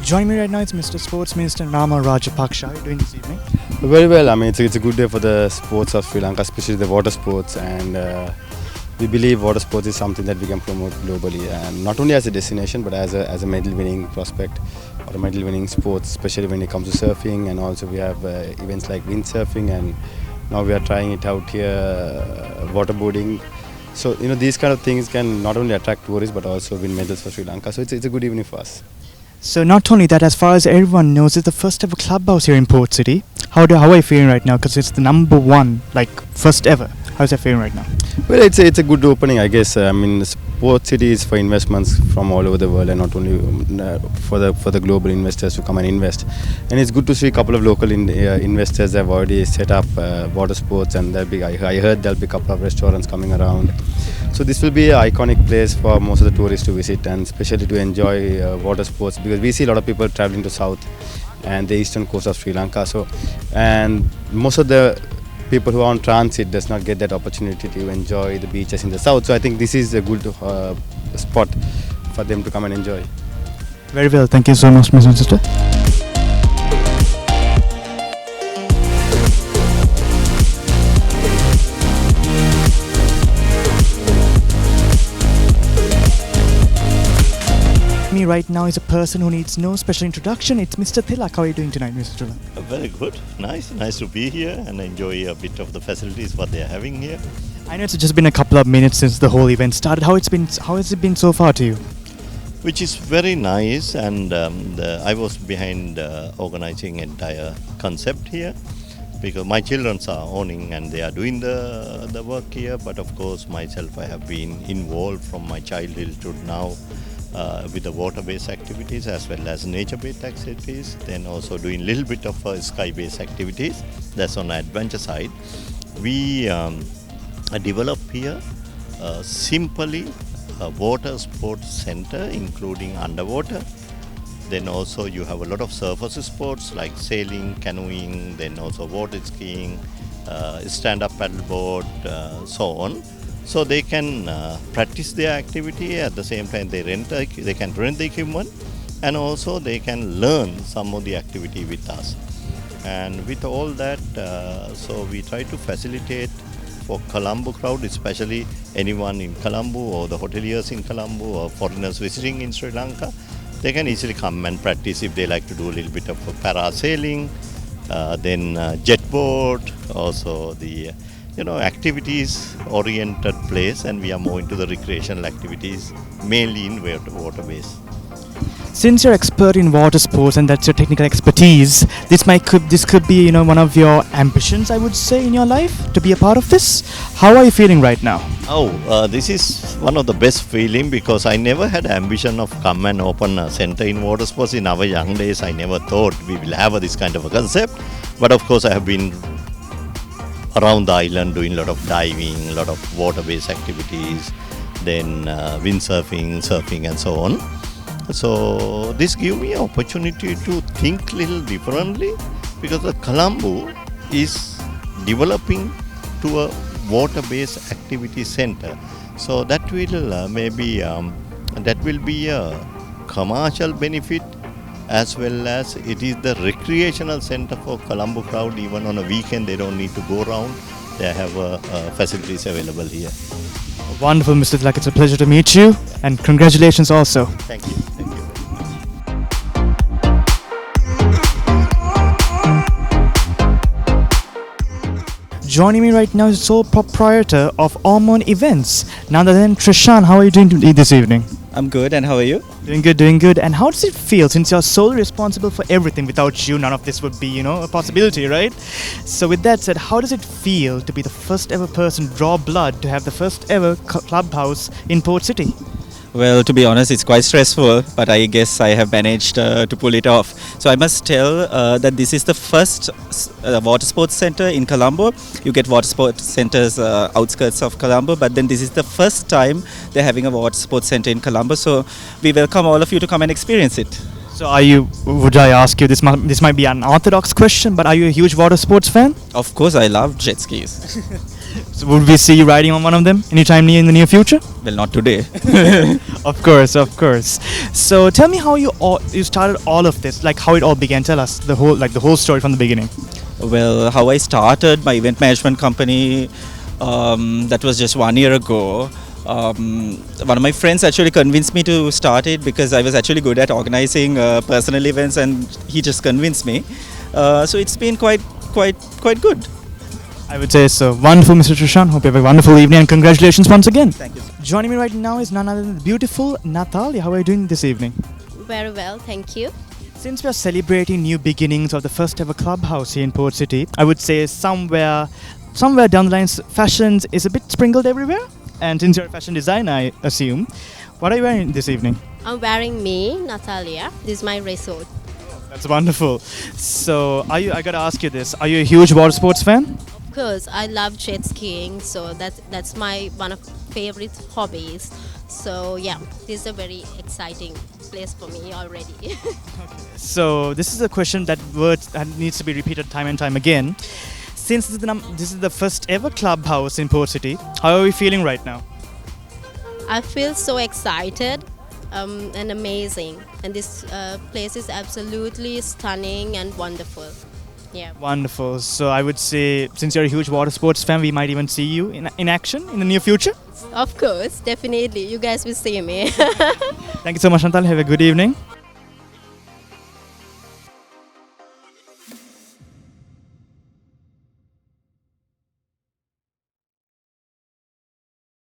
Joining me right now is Mr. Sports Minister Nama Rajapaksa. How are you doing this evening? Very well. I mean, it's a good day for the sports of Sri Lanka, especially the water sports, and we believe water sports is something that we can promote globally, and not only as a destination but as a medal-winning prospect or a medal-winning sports, especially when it comes to surfing, and also we have events like windsurfing, and now we are trying it out here, waterboarding. So these kind of things can not only attract tourists but also win medals for Sri Lanka. So it's a good evening for us. So not only that, as far as everyone knows, it's the first ever clubhouse here in Port City. How are you feeling right now? Because it's the number one, first ever. How's that feeling right now? Well, it's a good opening, I guess. I mean, Port City is for investments from all over the world, and not only for the global investors to come and invest. And it's good to see a couple of local investors have already set up water sports, and I heard there'll be a couple of restaurants coming around. So this will be an iconic place for most of the tourists to visit, and especially to enjoy water sports, because we see a lot of people traveling to south and the eastern coast of Sri Lanka. And most of the people who are on transit does not get that opportunity to enjoy the beaches in the south. So I think this is a good spot for them to come and enjoy. Very well. Thank you so much, Mr. Minister. Me right now is a person who needs no special introduction. It's Mr. Tilak. How are you doing tonight, Mr. Tilak? Very good. Nice to be here and enjoy a bit of the facilities what they are having here. I know it's just been a couple of minutes since the whole event started. How has it been so far to you? Which is very nice, and I was behind organizing entire concept here, because my children are owning and they are doing the work here. But of course myself, I have been involved from my childhood to now with the water-based activities as well as nature-based activities, then also doing a little bit of sky-based activities. That's on the adventure side. We develop here simply a water sports center, including underwater. Then also you have a lot of surface sports like sailing, canoeing, then also water skiing, stand-up paddleboard, so on. So they can practice their activity. At the same time they can rent the equipment, and also they can learn some of the activity with us. And with all that, so we try to facilitate for Colombo crowd, especially anyone in Colombo or the hoteliers in Colombo or foreigners visiting in Sri Lanka. They can easily come and practice if they like to do a little bit of parasailing, then jet board, also the activities oriented place, and we are more into the recreational activities, mainly in water base. Since you're expert in water sports and that's your technical expertise, this could be one of your ambitions, I would say, in your life, to be a part of this. How are you feeling right now? This is one of the best feeling, because I never had ambition of come and open a center in water sports. In our young days, I never thought we will have this kind of a concept. But of course I have been around the island doing a lot of diving, a lot of water-based activities, then windsurfing, surfing and so on. So this gives me an opportunity to think a little differently, because the Colombo is developing to a water-based activity center. So that will be a commercial benefit, as well as it is the recreational center for Colombo crowd. Even on a weekend they don't need to go around. They have facilities available here. Wonderful, Mr. Tilak. It's a pleasure to meet you, and congratulations also. Thank you very much. Joining me right now is the sole proprietor of Ormond Events, none other than Trishan. How are you doing this evening? I'm good, and how are you? Doing good. And how does it feel, since you're solely responsible for everything? Without you, none of this would be, a possibility, right? So with that said, how does it feel to be the first ever person, draw blood, to have the first ever clubhouse in Port City? Well, to be honest, it's quite stressful, but I guess I have managed to pull it off. So I must tell that this is the first water sports center in Colombo. You get water sports centers outskirts of Colombo, but then this is the first time they're having a water sports center in Colombo. So we welcome all of you to come and experience it. So would I ask you, this might be an unorthodox question, but are you a huge water sports fan? Of course, I love jet skis. So would we see you riding on one of them anytime in the near future? Well, not today. Of course, of course. So tell me how you started all of this, like how it all began. Tell us the whole story from the beginning. Well, how I started my event management company, that was just 1 year ago. One of my friends actually convinced me to start it because I was actually good at organizing personal events, and he just convinced me. So it's been quite good. I would say so. Wonderful, Mr. Trishan. Hope you have a wonderful evening and congratulations once again. Thank you. Joining me right now is none other than the beautiful Natalia. How are you doing this evening? Very well, thank you. Since we are celebrating new beginnings of the first ever clubhouse here in Port City, I would say somewhere down the line, fashion is a bit sprinkled everywhere. And since you're a fashion designer, I assume, what are you wearing this evening? I'm wearing me, Natalia. This is my resort. That's wonderful. So, I gotta ask you this: are you a huge water sports fan? Of course, I love jet skiing, so that's my one of favorite hobbies. So yeah, this is a very exciting place for me already. So, this is a question that needs to be repeated time and time again. Since this is the first ever clubhouse in Port City, how are we feeling right now? I feel so excited and amazing, and this place is absolutely stunning and wonderful. Yeah. Wonderful. So I would say, since you're a huge water sports fan, we might even see you in action in the near future. Of course, definitely. You guys will see me. Thank you so much, Chantal. Have a good evening.